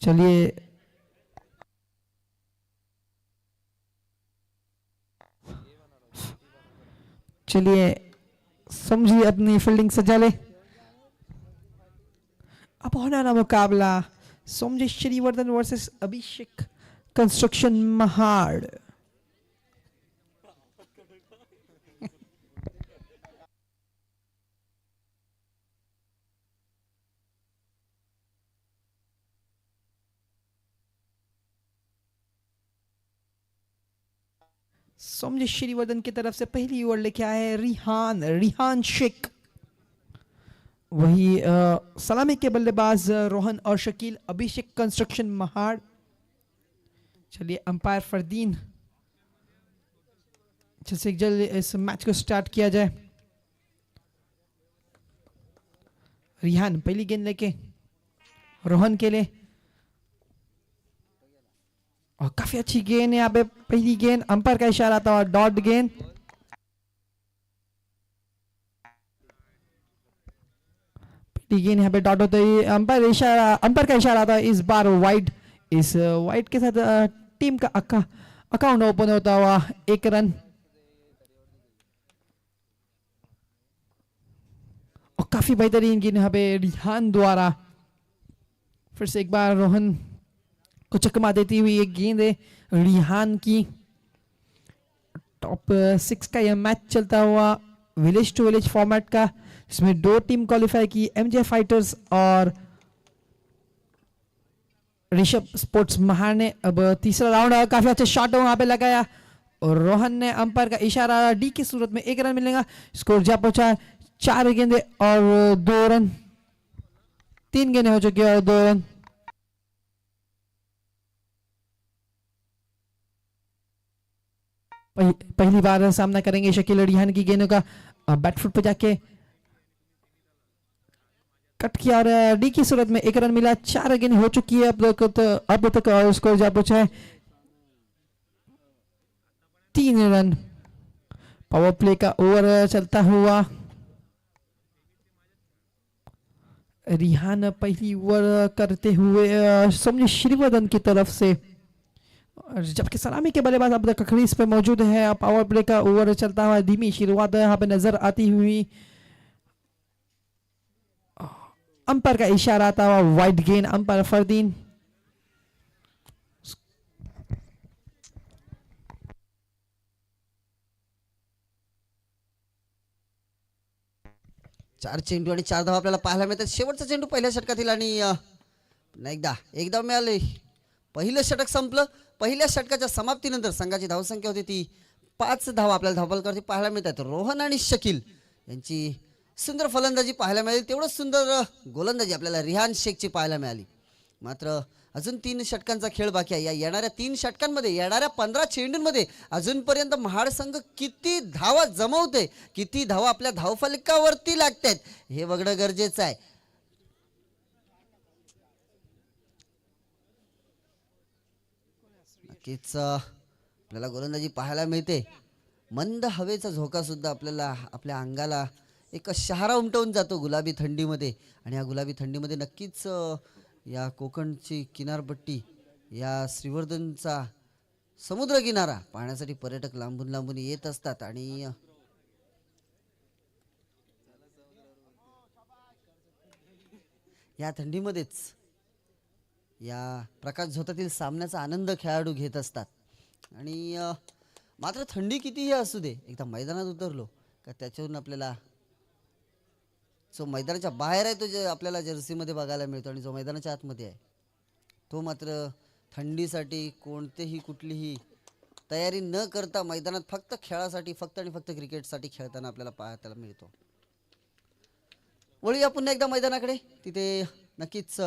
चलिए चलिए समझिए अपनी फील्डिंग सजा ले। अब होने वाला मुकाबला समझे श्रीवर्धन वर्सेस अभिषेक कंस्ट्रक्शन महाड़। समझे श्रीवर्धन की तरफ से पहली ओवर लेके आए रिहान रिहान शेख। वही सलामी के बल्लेबाज रोहन और शकील अभिषेक कंस्ट्रक्शन महाड़। चलिए अंपायर फरदीन जैसे जल्द इस मैच को स्टार्ट किया जाए। रिहान पहली गेंद लेके रोहन के लिए और काफी अच्छी गेंद है यहाँ पे। पहली गेंद अंपायर का इशारा था और डॉट गेंद। पहली गेंद यहाँ पे डॉट होते ही अंपायर का इशारा था इस बार वाइड। इस वाइड के साथ टीम का अकाउंट ओपन होता हुआ 1 रन। और काफी बेहतरीन गेंद यहाँ पे रिहान द्वारा। फिर से एक बार रोहन को चकमा देती हुई एक गेंद है रिहान की। टॉप 6 का यह मैच चलता हुआ विलेज टू विलेज फॉर्मेट का, इसमें 2 टीम क्वालिफाई की, एमजे फाइटर्स और ऋषभ स्पोर्ट्स महार ने। अब तीसरा राउंड काफी अच्छा शॉट वहां पे लगाया और रोहन ने अंपायर का इशारा डी की सूरत में 1 रन मिलेगा। स्कोर जा पहुंचा 4 गेंदे और 2 रन। 3 गेंदे हो चुकी है और 2 रन। पहली बार सामना करेंगे शकील रिहान की गेंदों का। बैटफुट पे जाके कट किया और डी की सूरत में 1 रन मिला। 4 गेंद हो चुकी है अब तक स्कोर जा पहुंचा है 3 रन। पावर प्ले का ओवर चलता हुआ रिहान पहली ओवर करते हुए समझे श्रीवर्धन की तरफ से, जबकि सलामी के बल्लेबाज अब तक क्रीज पे मौजूद है। पावर प्ले का ओवर चलता हुआ धीमी शुरुआत यहाँ पे नजर आती हुई। अंपायर का इशारा आता हुआ वाइड गेंद अंपायर फरदीन। चार चेंडू आणि 4 धावा आपल्याला पाहायला मिळतात। शेवटचा चेंडू पहिल्या षटकातील आणि एकदा मिळाले। पहिलं षटक संपलं। पहिल्या षटकाच्या समाप्तीनंतर संघाची धावसंख्या होती ती 5 धावा आपल्याला धावफलकावरती पाहायला मिळतात। रोहन आणि शकील यांची सुंदर फलंदाजी पाहायला मिळाली, तेवढंच सुंदर गोलंदाजी आपल्याला रिहान शेखची पाहायला मिळाली। मात्र अजून 3 षटकांचा खेळ बाकी आहे। या येणाऱ्या 3 षटकांमध्ये, येणाऱ्या 15 चेंडूंमध्ये अजूनपर्यंत महाड संघ किती धावा जमवते, किती धावा आपल्या धावफलकावरती लागतात हे बघणं गरजेचं आहे। नक्कीच आपल्याला गोलंदाजी पाहायला मिळते। मंद हवेचा झोका सुद्धा आपल्याला आपल्या अंगाला एक शहारा उमटवून जातो गुलाबी थंडीमध्ये। आणि या गुलाबी थंडीमध्ये नक्कीच या कोकणची किनारपट्टी, या श्रीवर्धनचा समुद्र किनारा पाहण्यासाठी पर्यटक लांबून लांबून येत असतात। आणि या थंडीमध्येच या प्रकाश झोतातील सामन्याचा आनंद खेळाडू घेत असतात। आणि मात्र थंडी कितीही असू दे, एकदा मैदानात उतरलो का त्याच्यावरून आपल्याला जो मैदानाच्या बाहेर आहे तो जे आपल्याला जर्सीमध्ये बघायला मिळतो आणि जो मैदानाच्या आतमध्ये आहे तो मात्र थंडीसाठी कोणतेही कुठलीही तयारी न करता मैदानात फक्त खेळासाठी, फक्त आणि फक्त क्रिकेटसाठी खेळताना आपल्याला पाहायला मिळतो। वळूया पुन्हा एकदा मैदानाकडे। तिथे नक्कीच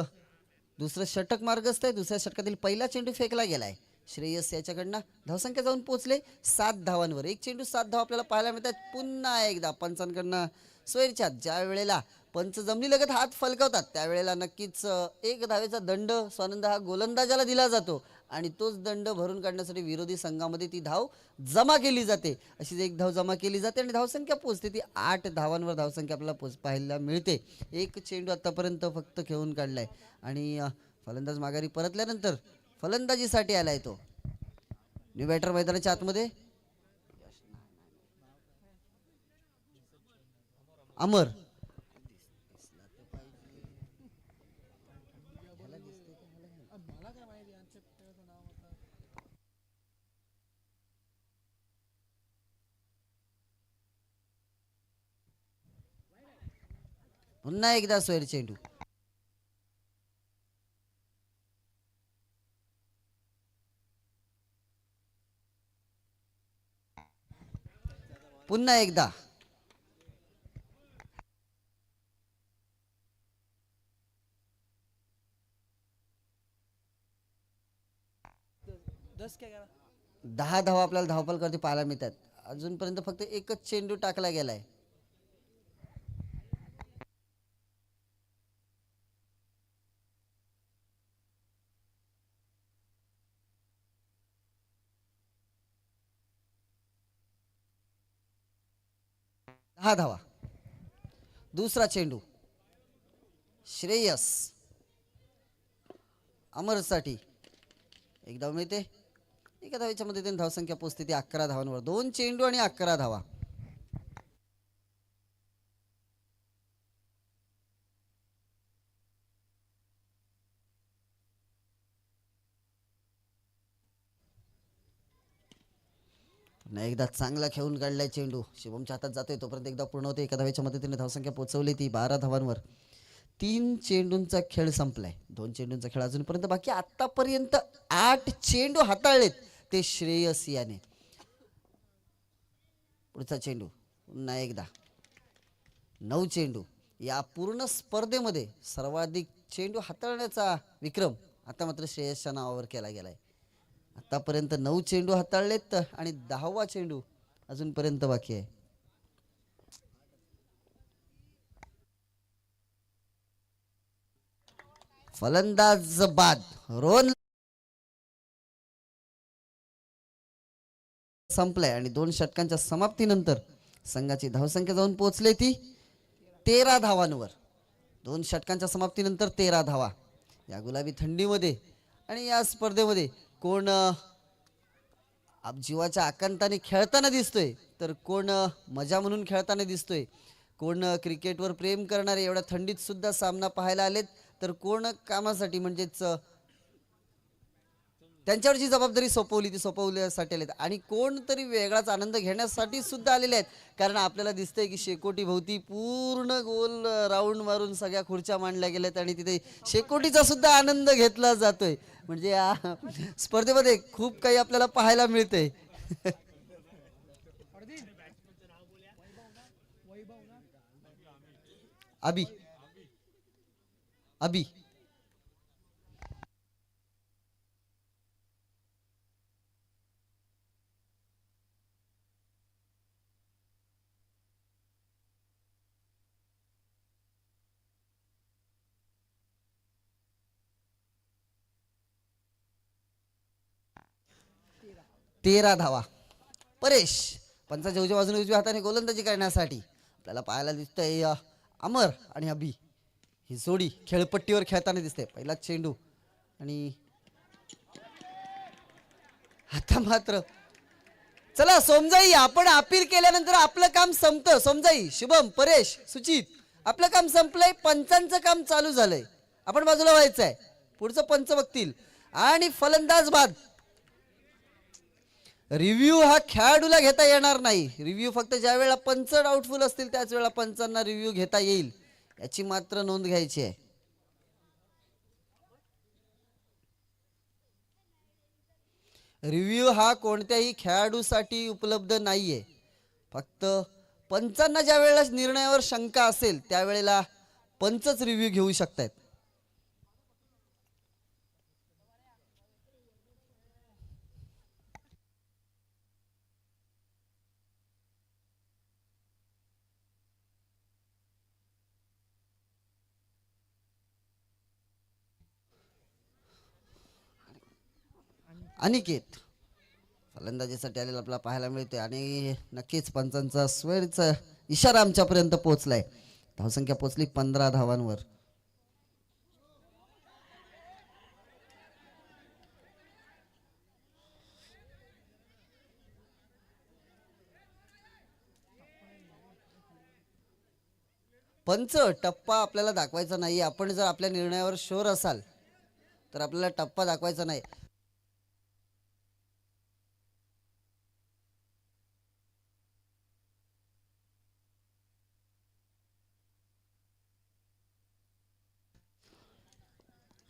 दुसरं षटक मार्गस्थ आहे। दुसऱ्या षटकातील पहिला चेंडू फेकला गेलाय श्रेयस याच्याकडनं। धावसंख्या जाऊन पोहोचले 7 धावांवर। 1 चेंडू 7 धावा आपल्याला पाहायला मिळतात। पुन्हा एकदा पंचांकडनं स्वैरछात ज्या वेळेला पंच जमनी लगत हात फलकवतात त्यावेळेला नक्कीच 1 धावेचा दंड स्वानंद हा गोलंदाजाला दिला जातो आणि तोच दंड भरून काढण्यासाठी विरोधी संघामध्ये ती धाव जमा केली जाते। अशीच 1 धाव जमा केली जाते आणि धावसंख्या पोहोचते ती 8 धावांवर धावसंख्या आपल्याला पाहायला मिळते। 1 चेंडू आतापर्यंत फक्त खेळून काढलाय आणि फलंदाज माघारी परतल्यानंतर फलंदाजीसाठी आलाय तो. न्यू बॅटर मैदानाच्या आतमध्ये अमर. पुन्हा एकदा सोयर चेंडू. पुन्हा एकदा. दहा धावा आपल्याला धावफलकावरती पाहायला मिळतात. अजूनपर्यंत फक्त एकच चेंडू टाकला गेलाय. दहा धावा. दुसरा चेंडू श्रेयस अमरसाठी एक धाव मिळते. एका धावेच्या मध्ये धावसंख्या पोहोचते ती 11 धावांवर. 2 चेंडू आणि 11 धावा. पुन्हा एकदा चांगला खेळून काढलाय चेंडू. शिवमच्या हातात जातोय तोपर्यंत एकदा पूर्ण होते. एका धावेच्या मदतीने धावसंख्या पोहोचवली ती 12 धावांवर. 3 चेंडूंचा खेळ संपलाय. 2 चेंडूंचा खेळ अजूनपर्यंत बाकी. आतापर्यंत 8 चेंडू हाताळलेत ते श्रेयस याने. पुढचा चेंडू पुन्हा एकदा. 9 चेंडू. या पूर्ण स्पर्धेमध्ये सर्वाधिक चेंडू हाताळण्याचा विक्रम आता मात्र श्रेयसच्या नावावर केला गेलाय. आतापर्यंत 9 चेंडू हाताळलेत आणि 10वा चेंडू अजूनपर्यंत बाकी आहे. फलंदाज बाद. रोहन संपलाय आणि 2 षटकांच्या समाप्तीनंतर संघाची धावसंख्या जाऊन पोहोचली ती 13 धावांवर. 2 षटकांच्या समाप्तीनंतर 13 धावा. या गुलाबी थंडीमध्ये आणि या स्पर्धेमध्ये कोण जीवाच्या आकांताने खेळताना दिसतोय तर कोण मजा म्हणून खेळताना दिसतोय. कोण क्रिकेटवर प्रेम करणारे एवढ्या थंडीत सुद्धा सामना पाहायला आलेत तर कोण कामासाठी म्हणजेच त्यांच्यावरची जबाबदारी सोपवली ती सोपवण्यासाठी आलेत आणि कोणतरी वेगळाच आनंद घेण्यासाठी सुद्धा आलेले आहेत. कारण आपल्याला दिसतंय की शेकोटी भोवती पूर्ण गोल राऊंड मारून सगळ्या खुर्च्या मांडल्या गेल्यात आणि तिथे शेकोटीचा सुद्धा आनंद घेतला जातोय. म्हणजे या स्पर्धेमध्ये खूप काही आपल्याला पाहायला मिळतंय. अभी अभी 13 धावा. परेश पंचाच्या उजव्या हाताने गोलंदाजी करण्यासाठी आपल्याला पाहायला दिसतंय अमर आणि अभी ही जोडी खेळपट्टीवर खेळताना दिसते. पहिला चेंडू आणि आता मात्र चला सोमजाई आपण अपील केल्यानंतर आपलं काम संपतं. सोमजाई, शुभम, परेश, सुचित आपलं काम संपलंय. पंचांचं काम चालू झालंय. आपण बाजूला व्हायचंय. पुढचं पंच बघतील आणि फलंदाज बाद. रिव्ह्यू हा खेळाडूला घेता येणार नाही. रिव्ह्यू फक्त ज्या वेळेला पंच डाऊटफुल असतील त्याच वेळेला पंचांना रिव्ह्यू घेता येईल याची मात्र नोंद घ्यायची आहे. रिव्ह्यू हा कोणत्याही खेळाडूसाठी उपलब्ध नाहीये. फक्त पंचांना ज्या वेळेला निर्णयावर शंका असेल त्यावेळेला पंचच रिव्ह्यू घेऊ शकतात. अनिकेत फलंदाजीसाठी आलेला आपल्याला पाहायला मिळतोय आणि नक्कीच पंचांचा स्वेरचा इशारा आमच्यापर्यंत पोहोचलाय. धावसंख्या पोहोचली 15 धावांवर. पंच टप्पा आपल्याला दाखवायचा नाही. आपण जर आपल्या निर्णयावर शोर असाल तर आपल्याला टप्पा दाखवायचा नाही.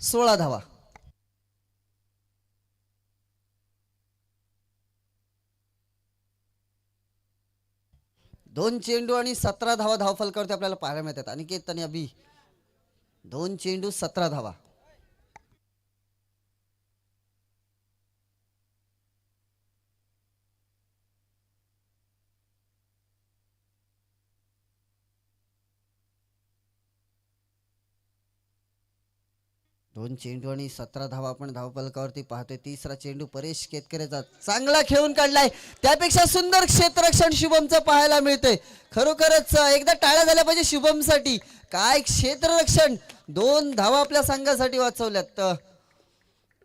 16 धावा. दोन चेंडू आणि 17 धावा धावफलकावरती आपल्याला पाहायला मिळतात. अनिकेत आणि अभि, दोन चेंडू 17 धावा. दोन चेंडू आणि 17 धावा आपण धावफलकावरती पाहतोय. तिसरा चेंडू परेश केतकरेचा चांगला खेळून काढलाय. त्यापेक्षा सुंदर क्षेत्ररक्षण शुभमचं पाहायला मिळतंय. खरोखरच एकदा टाळ्या झाल्या पाहिजे शुभमसाठी. काय क्षेत्ररक्षण, 2 धावा आपल्या संघासाठी वाचवल्यात.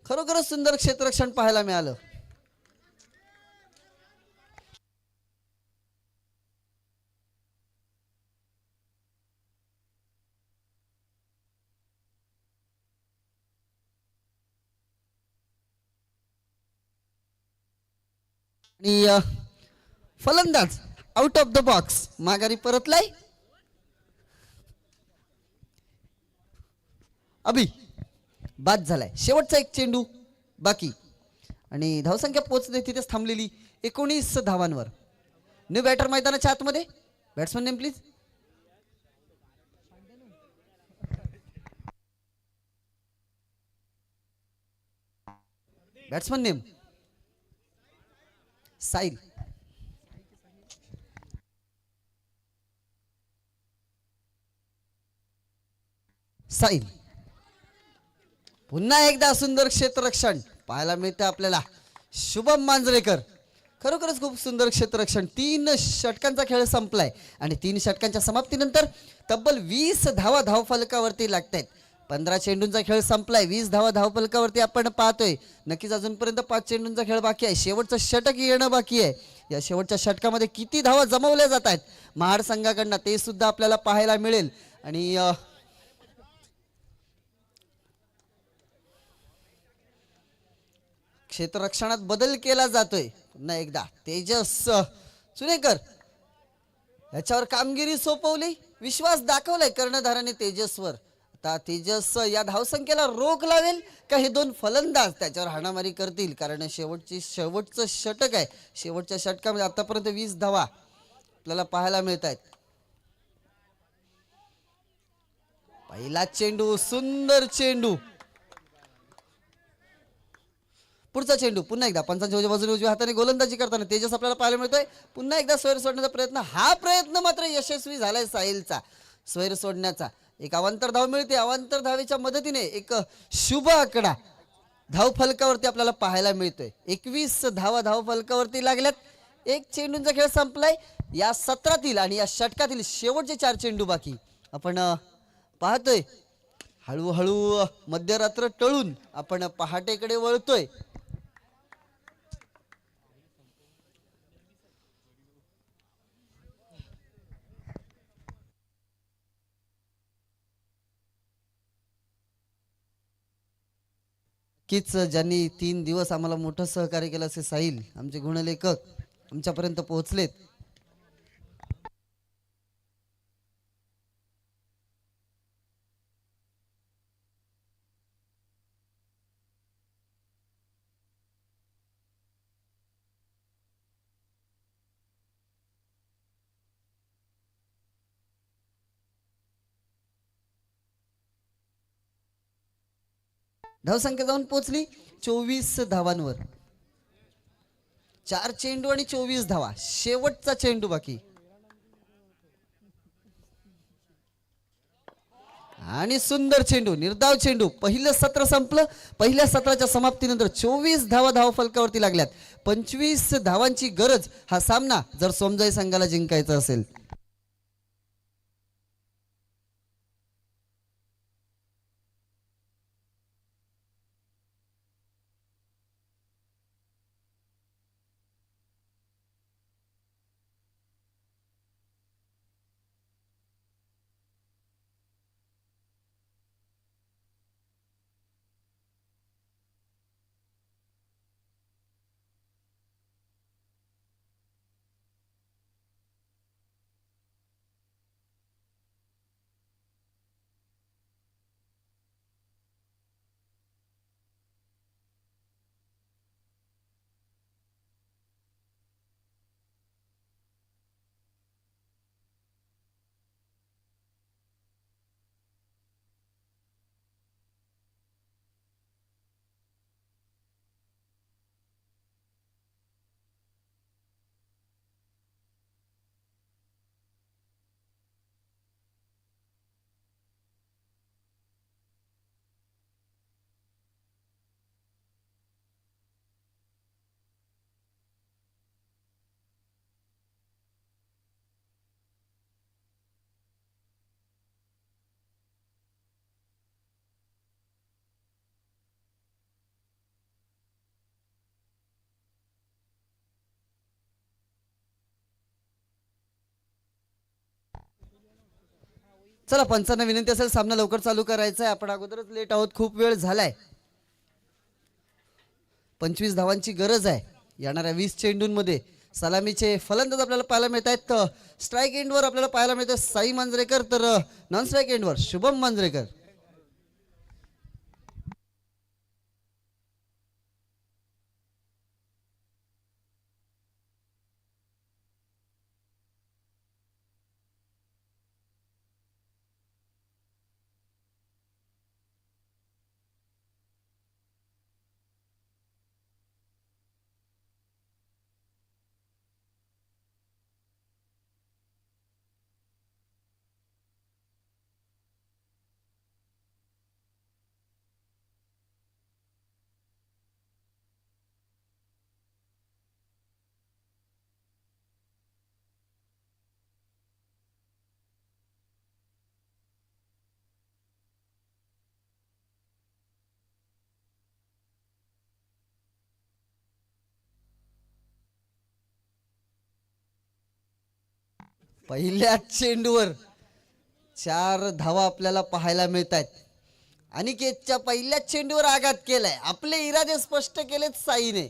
खरोखरच सुंदर क्षेत्ररक्षण पाहायला मिळालं. आणि फलंदाज आउट ऑफ द बॉक्स माघारी परतलाय. अभि बाद झालाय. शेवटचा एक चेंडू बाकी आणि धावसंख्या पोहोचते तिथेच थांबलेली 19 धावांवर. न्यू बॅटर मैदानाच्या आतमध्ये. Batsman name please. Batsman name Sahil. Sahil पुन्हा एकदा सुंदर क्षेत्ररक्षण पाहायला मिळते आपल्याला. शुभम मांजरेकर खरोखरच खूप सुंदर क्षेत्ररक्षण. 3 षटकांचा खेळ संपलाय आणि 3 षटकांच्या समाप्तीनंतर तब्बल 20 धावा धावफलकावरती लागतायत. 15 चेंडूंचा खेळ संपलाय. 20 धावा धावफलकावरती आपण पाहतोय. नक्कीच अजूनपर्यंत 5 चेंडूंचा खेळ बाकी आहे. शेवटचं षटक येणं बाकी आहे. या शेवटच्या षटकामध्ये किती धावा जमवल्या जात आहेत महाड संघाकडनं ते सुद्धा आपल्याला पाहायला मिळेल. आणि क्षेत्ररक्षणात बदल केला जातोय. पुन्हा एकदा तेजस सुनेकर याच्यावर कामगिरी सोपवली. विश्वास दाखवलाय कर्णधाराने तेजसवर. आता तेजस या धावसंख्येला रोख लावेल का हे 2 फलंदाज त्याच्यावर हाणामारी करतील. कारण शेवटचं षटक आहे. शेवटच्या षटकामध्ये आतापर्यंत 20 धावा आपल्याला पाहायला मिळत आहेत. पहिला चेंडू सुंदर चेंडू. पुढचा चेंडू पुन्हा एकदा पंचांच्या बाजूने उजव्या हाताने गोलंदाजी करताना तेजस आपल्याला पाहायला मिळतोय. पुन्हा एकदा स्वैर सोडण्याचा प्रयत्न. हा प्रयत्न मात्र यशस्वी झालाय साहिलचा. स्वैर सोडण्याचा एक अवांतर धाव मिळते. अवांतर धावेच्या मदतीने एक शुभ आकडा धावफलकावरती आपल्याला पाहायला मिळतोय. 21 धावा धावफलकावरती लागल्यात. 1 चेंडूंचा खेळ संपलाय. या सत्रातील आणि या षटकातील शेवटचे 4 चेंडू बाकी आपण पाहतोय. हळूहळू मध्यरात्र टळून आपण पहाटेकडे वळतोय. कीच ज्यांनी 3 दिवस आम्हाला मोठं सहकार्य केलं असे साहिल आमचे गुणलेखक आमच्यापर्यंत पोहोचलेत. धावसंख्या जाऊन पोहोचली 24 धावांवर. 4 चेंडू आणि 24 धावा. शेवटचा चेंडू बाकी आणि सुंदर चेंडू निर्धाव चेंडू. पहिलं सत्र संपलं. पहिल्या सत्राच्या समाप्तीनंतर 24 धावा धावफलकावरती लागल्यात. 25 धावांची गरज हा सामना जर सोमजाई संघाला जिंकायचा असेल. चला पंचांना विनंती असेल सामना लवकर चालू करायचा आहे. आपण अगोदरच लेट आहोत, खूप वेळ झालाय. 25 धावांची गरज आहे येणाऱ्या 20 चेंडूंमध्ये. सलामीचे फलंदाज आपल्याला पाहायला मिळत आहेत. स्ट्राईक एंडवर आपल्याला पाहायला मिळतं साई मांजरेकर, तर नॉन स्ट्राईक एंडवर शुभम मांजरेकर. पहिल्या चेंडूवर 4 धावा आपल्याला पाहायला मिळत आहेत. अनिकेतच्या पहिल्या चेंडूवर आघात केलाय. आपले इरादे स्पष्ट केलेत साईने.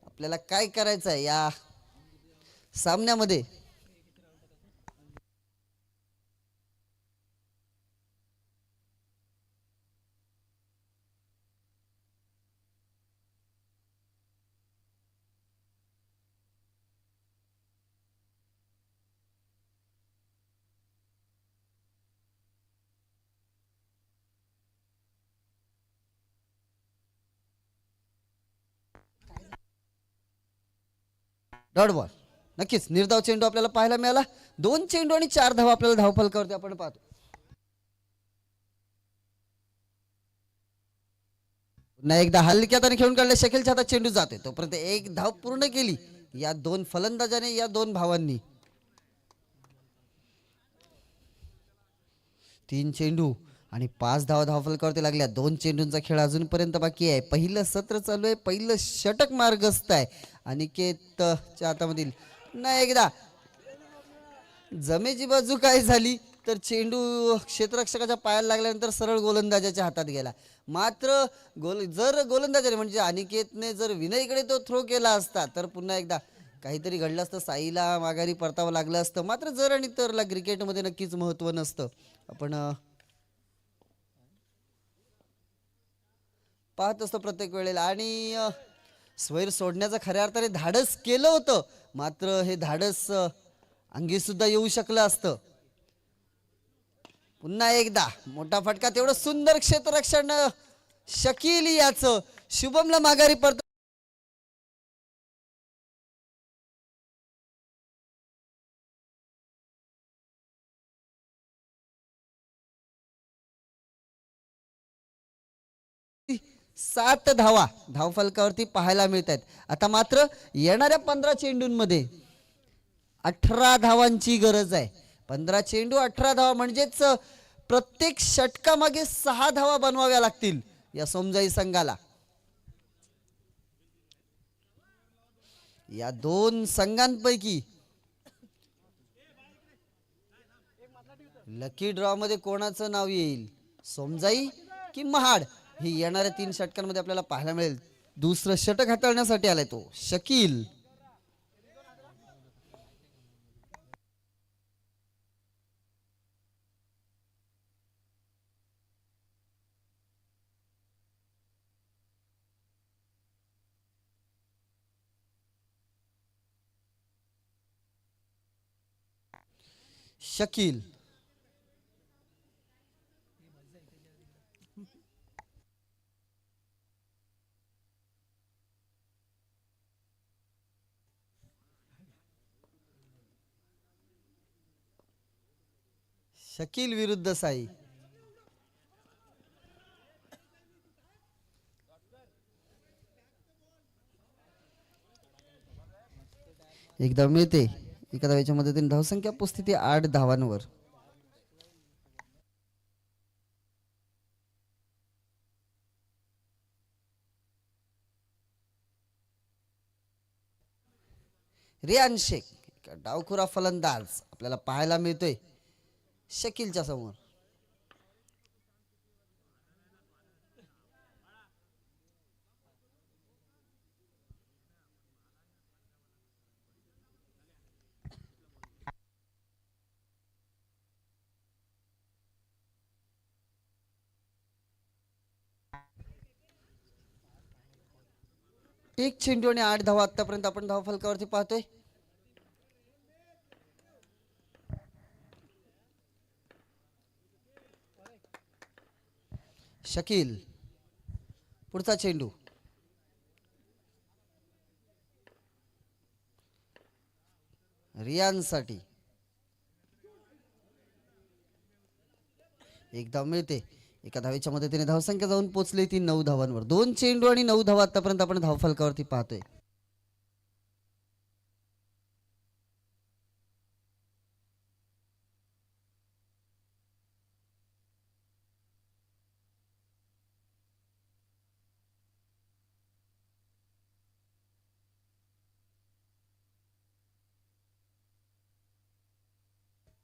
आपल्याला काय करायचं आहे या सामन्यामध्ये. Dot ball. नक्कीच निर्धाव चेंडू आपल्याला पाहायला मिळाला. 2 चेंडू आणि 4 धावा आपल्याला धावफलकावरती आपण पाहतो. पुन्हा एकदा हलक्या हाताने खेळून काढले. शकीलच्या हातात चेंडू जाते तोपर्यंत एक धाव पूर्ण केली या 2 फलंदाजाने, या 2 भावांनी. 3 चेंडू आणि 5 धावा धावफलकावरती लागल्या. 2 चेंडूंचा खेळ अजूनपर्यंत बाकी आहे. पहिलं सत्र चालू आहे, पहिलं षटक मार्गस्थ आहे. अनिकेतच्या हातामधील पुन्हा एकदा जमेची बाजू काय झाली तर चेंडू क्षेत्ररक्षकाच्या पायाला लागल्यानंतर सरळ गोलंदाजाच्या हातात गेला. मात्र जर गोलंदाजाने म्हणजे अनिकेतने जर विनयकडे तो थ्रो केला असता तर पुन्हा एकदा काहीतरी घडलं असतं. साईला माघारी परतावं लागलं असतं. मात्र जर आणि तरला क्रिकेटमध्ये नक्कीच महत्त्व नसतं. आपण पाहत असतो प्रत्येक वेळेला. आणि स्वैर सोडण्याचं खऱ्या अर्थाने धाडस केलं होतं. मात्र हे धाडस अंगी सुद्धा येऊ शकलं असतं. पुन्हा एकदा मोठा फटका. तेवढं सुंदर क्षेत्ररक्षण शकील याचं. शुभमला माघारी परत. सात धावा धावफलकावरती पाहायला मिळत आहेत. आता मात्र येणाऱ्या 15 चेंडूंमध्ये 18 धावांची गरज आहे. 15 चेंडू 18 धावा म्हणजेच प्रत्येक षटकामागे 6 धावा बनवाव्या लागतील या सोमजाई संघाला. या 2 संघांपैकी लकी ड्रॉ मध्ये कोणाचं नाव येईल, सोमजाई की महाड, ही येणाऱ्या 3 षटकांमध्ये आपल्याला पाहायला मिळेल. दुसरं षटक हाताळण्यासाठी आलाय तो शकील. शकील शकील विरुद्ध साई. एकदा मिळते. एका धावेच्या मदतीने धावसंख्या पोचते 8 धावांवर. रियान शेख डावखुरा फलंदाज आपल्याला पाहायला मिळतोय. शकीलच्या समोर. एक चेंडू आणि 8 धावा आतापर्यंत आपण धाव फलकावरती पाहतोय. शकील पुढचा चेंडू. रियानसाठी एक धाव मिळते. एका धावेच्या मदतीने धावसंख्या जाऊन पोहोचली ती 9 धावांवर. 2 चेंडू आणि 9 धावा आतापर्यंत आपण धाव फलकावरती पाहतोय.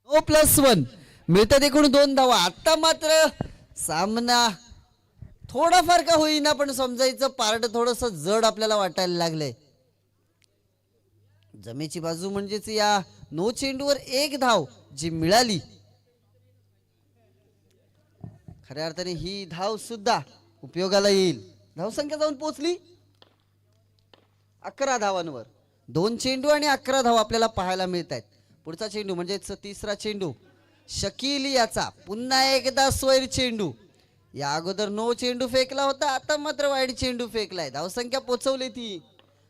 +1 मिळतात एकूण 2 धावा. आता मात्र सामना थोडाफार का होईना पण समजायचं पारड थोडस जड आपल्याला वाटायला लागलंय. जमेची बाजू म्हणजेच या 9 चेंडूवर 1 धाव जी मिळाली, खऱ्या अर्थाने ही धाव सुद्धा उपयोगाला येईल. धावसंख्या जाऊन पोहोचली 11 धावांवर. 2 चेंडू आणि 11 धाव आपल्याला पाहायला मिळत आहेत. पुढचा चेंडू म्हणजेच तिसरा चेंडू शकील याचा. पुन्हा एकदा स्वैर चेंडू. या अगोदर 9 चेंडू फेकला होता, आता मात्र वाईड चेंडू फेकलाय. धावसंख्या पोचवली ती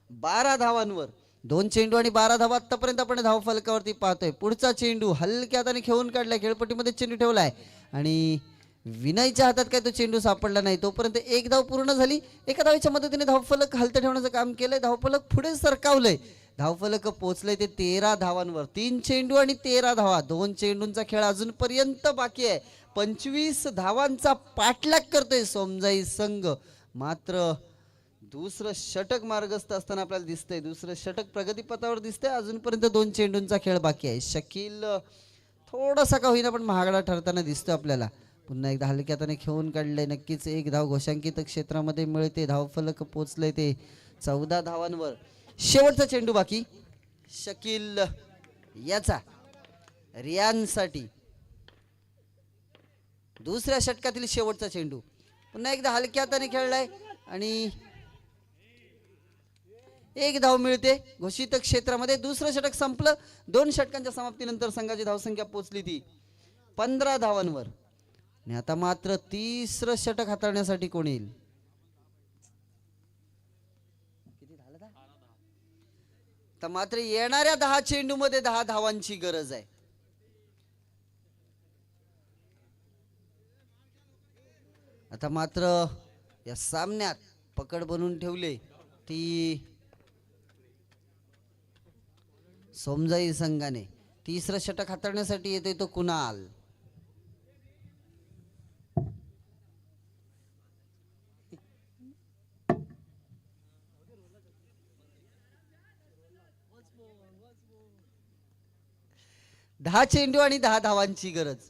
12 धावांवर. 2 चेंडू आणि 12 धावा आतापर्यंत आपण धाव फलकावरती पाहतोय. पुढचा चेंडू हलक्या हाताने खेळून काढलाय. खेळपट्टीमध्ये चेंडू ठेवलाय आणि विनयच्या हातात काय तो चेंडू सापडला नाही. तोपर्यंत 1 धाव पूर्ण झाली. एका धावेच्या मदतीने धावफलक हलतं ठेवण्याचं काम केलंय. धावफलक पुढे सरकावलंय. धावफलक पोहोचलंय ते 13 धावांवर. 3 चेंडू आणि 13 धावा. 2 चेंडूंचा खेळ अजूनपर्यंत बाकी आहे. 25 धावांचा पाठलाग करतोय सोमजाई संघ. मात्र दुसरं षटक मार्गस्थ असताना आपल्याला दिसतंय. दुसरं षटक प्रगतीपथावर दिसतंय. अजूनपर्यंत 2 चेंडूंचा खेळ बाकी आहे. शकील थोडासा का होईना पण महागडा ठरताना दिसतोय आपल्याला. पुन्हा एकदा हलक्या हाताने खेळून काढलंय. नक्कीच 1 धाव घोषांकित क्षेत्रामध्ये मिळते. धावफलक पोचलंय ते 14 धावांवर. शेवटचा चेंडू बाकी शकील याचा. रियानसाठी दुसऱ्या षटकातील शेवटचा चेंडू. पुन्हा एकदा हलक्या हाताने खेळलाय आणि 1 धाव मिळते घोषित क्षेत्रामध्ये. दुसरं षटक संपलं. 2 षटकांच्या समाप्तीनंतर संघाची धावसंख्या पोचली ती 15 धावांवर. आणि आता मात्र तिसरं षटक हाताळण्यासाठी कोण येईल? तर मात्र येणाऱ्या 10 चेंडू मध्ये 10 धावांची गरज आहे. आता मात्र या सामन्यात पकड बनवून ठेवले ती सोमजाई संघाने. तिसरं षटक हाताळण्यासाठी येतोय तो कुणाल. दहा चेंडू आणि 10 धावांची गरज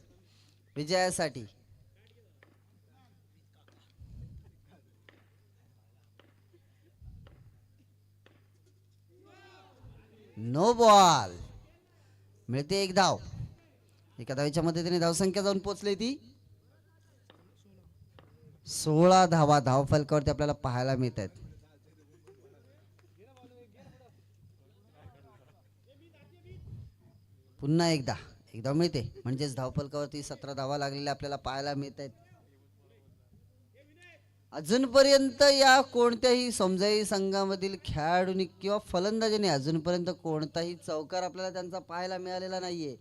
विजयासाठी. नो बॉल मिळते 1 धाव. एका धावेच्या मदतीने धावसंख्या जाऊन पोहोचली ती 16 धावा धाव फलकावरती आपल्याला पाहायला मिळत आहेत. पुन्हा एकदा मिळते म्हणजेच धावफलकावरती 17 धावा लागलेल्या आपल्याला पाहायला मिळत आहेत. अजूनपर्यंत या कोणत्याही सोमजाई संघामधील खेळाडूंनी किंवा फलंदाजांनी अजूनपर्यंत कोणताही चौकार आपल्याला त्यांचा पाहायला मिळालेला नाहीये.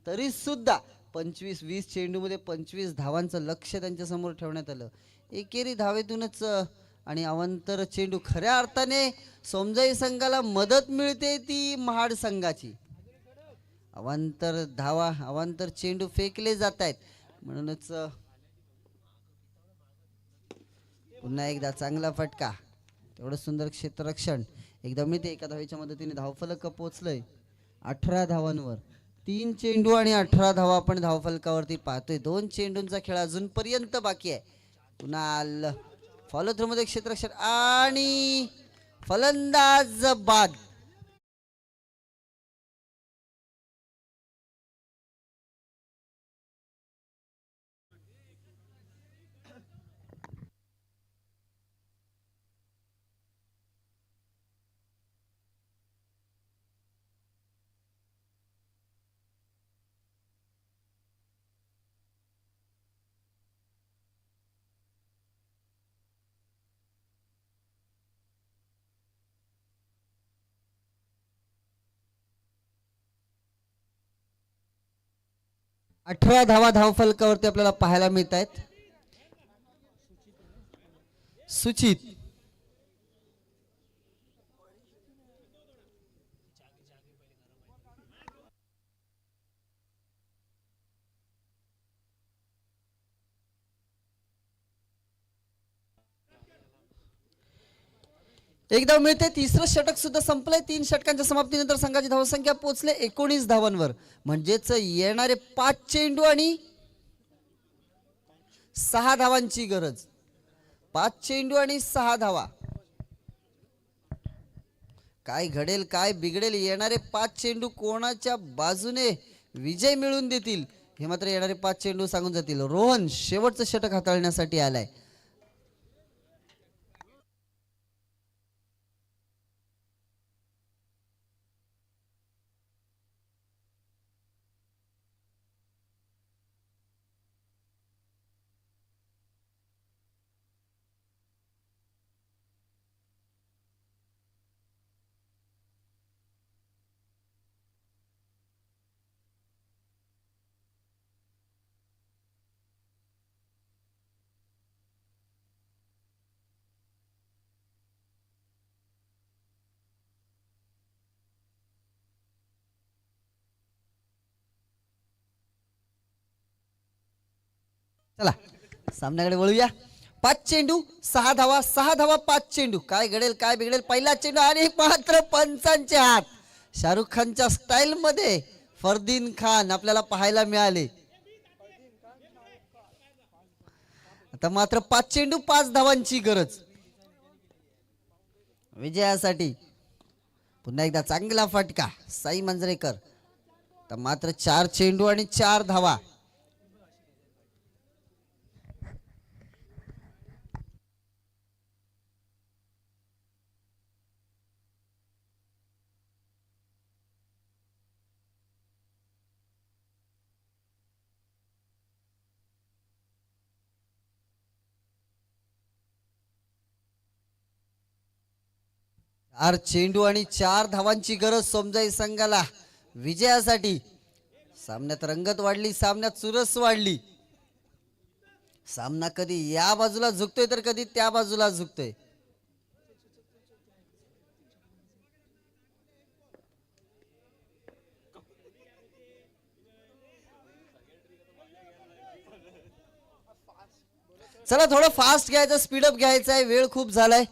तरी सुद्धा 25-20 चेंडूमध्ये 25 धावांचं लक्ष त्यांच्या समोर ठेवण्यात आलं. एकेरी धावेतूनच आणि अवांतर चेंडू. खऱ्या अर्थाने सोमजाई संघाला मदत मिळते ती महाड संघाची. अवांतर धावा अवांतर चेंडू फेकले जात आहेत. म्हणूनच पुन्हा एकदा चांगला फटका. तेवढं सुंदर क्षेत्ररक्षण एकदम मिळते. एका धावेच्या मदतीने धावफलक पोहोचलंय 18 धावांवर. 3 चेंडू आणि 18 धावा आपण धावफलकावरती पाहतोय. 2 चेंडूंचा खेळ अजूनपर्यंत बाकी आहे. पुन्हा फॉलो थ्रू मध्ये क्षेत्ररक्षक आणि फलंदाज बाद. अठरा धावा धावफलकावरती आपल्याला पाहायला मिळत आहेत. सुचित एक धाव मिळते. तिसरं षटक सुद्धा संपलंय. 3 षटकांच्या समाप्तीनंतर संघाची धावसंख्या पोहोचले 19 धावांवर. म्हणजेच येणारे 5 चेंडू आणि 6 धावांची गरज. 5 चेंडू आणि 6 धावा. काय घडेल काय बिघडेल, येणारे 5 चेंडू कोणाच्या बाजूने विजय मिळवून देतील हे मात्र येणारे 5 चेंडू सांगून जातील. रोहन शेवटचं षटक हाताळण्यासाठी आलाय. चला सामन्याकडे वळूया. 5 चेंडू 6 धावा, 6 धावा 5 चेंडू. काय घडेल काय बिघडेल. पहिला चेंडू आणि मात्र पंचांचे हात. शाहरुख खानच्या स्टाईल मध्ये फरदीन खान आपल्याला पाहायला मिळाले. आता मात्र 5 चेंडू 5 धावांची गरज विजयासाठी. पुन्हा एकदा चांगला फटका साई मंजरेकर. तर मात्र 4 चेंडू आणि 4 धावा. चार चेंडू आणि 4 धावांची गरज सोमजाई संघाला विजयासाठी. सामन्यात रंगत वाढली, सामन्यात चुरस वाढली. सामना कधी या बाजूला झुकतोय तर कधी त्या बाजूला झुकतोय. चला थोडं फास्ट घ्यायचं, स्पीडअप घ्यायचं आहे, वेळ खूप झालाय.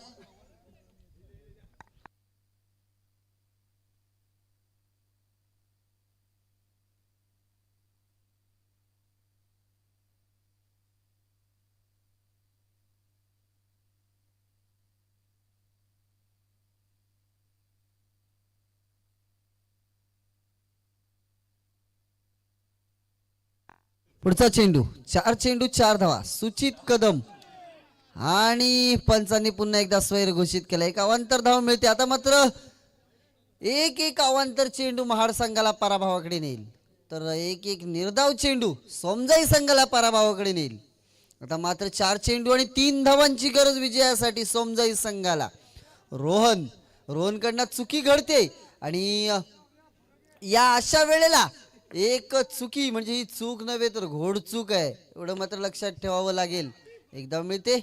पुढचा चेंडू 4 चेंडू 4 धावा. सुचित कदम आणि पंचांनी पुन्हा एकदा स्वैर घोषित केला. एक अवांतर धाव मिळते. आता मात्र एक अवांतर चेंडू महाड संघाला पराभवाकडे नेईल, तर एक निर्धाव चेंडू सोमजाई संघाला पराभवाकडे नेईल. आता मात्र 4 चेंडू आणि 3 धावांची गरज विजयासाठी सोमजाई संघाला. रोहनकडनं चुकी घडते आणि या अशा वेळेला एक चुकी म्हणजे ही चूक नव्हे तर घोडचूक आहे, एवढं मात्र लक्षात ठेवावं लागेल. एकदा मिळते.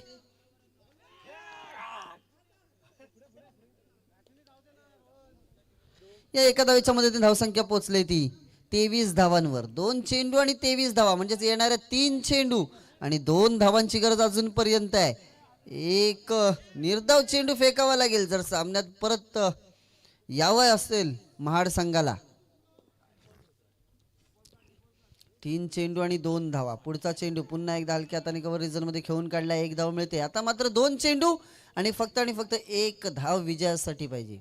या एका धावेच्या मदतीने धावसंख्या पोहोचली ती 23 धावांवर. 2 चेंडू आणि 23 धावा म्हणजेच येणाऱ्या 3 चेंडू आणि 2 धावांची गरज अजूनपर्यंत आहे. एक निर्धाव चेंडू फेकावा लागेल जर सामन्यात परत यावं असेल महाड संघाला. 3 चेंडू आणि 2 धावा. पुढचा चेंडू पुन्हा एकदा हलक्या हाताने कव्हर रिझन मध्ये खेळून काढला. 1 धाव मिळते. आता मात्र 2 चेंडू आणि फक्त 1 धाव विजयासाठी पाहिजे.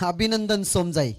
अभिनंदन सोमजाई.